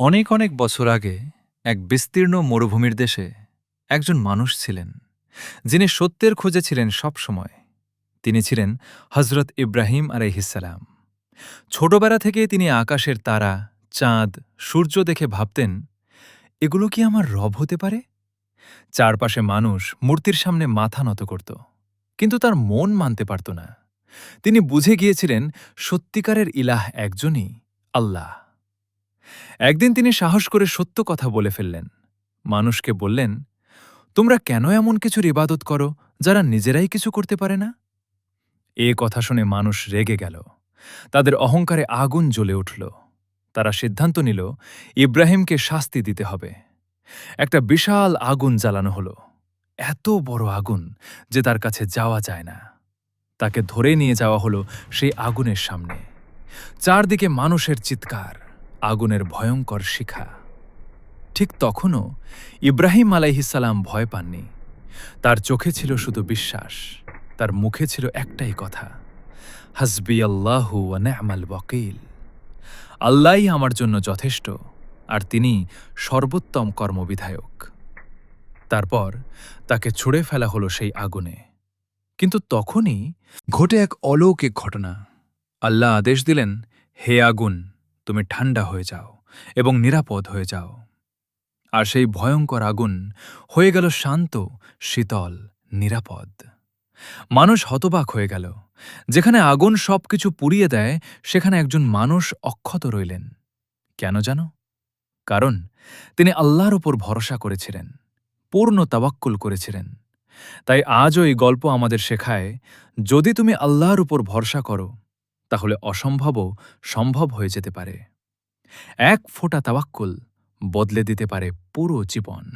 অনেক অনেক বছর আগে এক বিস্তীর্ণ মরুভূমির দেশে একজন মানুষ ছিলেন, যিনি সত্যের খোঁজে ছিলেন সবসময়। তিনি ছিলেন হজরত ইব্রাহিম আলাইহিসসালাম। ছোটবেলা থেকে তিনি আকাশের তারা, চাঁদ, সূর্য দেখে ভাবতেন, এগুলো কি আমার রব হতে পারে? চারপাশে মানুষ মূর্তির সামনে মাথা নত করত, কিন্তু তার মন মানতে পারত না। তিনি বুঝে গিয়েছিলেন সত্যিকারের ইলাহ একজনই, আল্লাহ। একদিন তিনি সাহস করে সত্য কথা বলে ফেললেন। মানুষকে বললেন, তোমরা কেন এমন কিছুর ইবাদত করো যারা নিজেরাই কিছু করতে পারে না? এ কথা শুনে মানুষ রেগে গেল। তাদের অহংকারে আগুন জ্বলে উঠল। তারা সিদ্ধান্ত নিল, ইব্রাহিমকে শাস্তি দিতে হবে। একটা বিশাল আগুন জ্বালানো হলো, এত বড় আগুন যে তার কাছে যাওয়া যায় না। তাকে ধরে নিয়ে যাওয়া হলো সেই আগুনের সামনে। চারদিকে মানুষের চিৎকার, আগুনের ভয়ঙ্কর শিখা। ঠিক তখনও ইব্রাহিম আলাইহিসসালাম ভয় পাননি। তার চোখে ছিল শুধু বিশ্বাস, তার মুখে ছিল একটাই কথা, হাসবি আল্লাহু ওয়া নি'মাল ওয়াকিল। আল্লাহই আমার জন্য যথেষ্ট, আর তিনি সর্বোত্তম কর্মবিধায়ক। তারপর তাকে ছুঁড়ে ফেলা হলো সেই আগুনে। কিন্তু তখনই ঘটে এক অলৌকিক ঘটনা। আল্লাহ আদেশ দিলেন, হে আগুন, তুমি ঠান্ডা হয়ে যাও এবং নিরাপদ হয়ে যাও। আর সেই ভয়ঙ্কর আগুন হয়ে গেল শান্ত, শীতল, নিরাপদ। মানুষ হতবাক হয়ে গেল। যেখানে আগুন সবকিছু পুড়িয়ে দেয়, সেখানে একজন মানুষ অক্ষত রইলেন। কেন জানো? কারণ তিনি আল্লাহর উপর ভরসা করেছিলেন, পূর্ণ তাওয়াক্কুল করেছিলেন। তাই আজও এই গল্প আমাদের শেখায়, যদি তুমি আল্লাহর উপর ভরসা করো, তাহলে অসম্ভবও সম্ভব হয়ে যেতে পারে। এক ফোঁটা তাওয়াক্কুল বদলে দিতে পারে পুরো জীবন।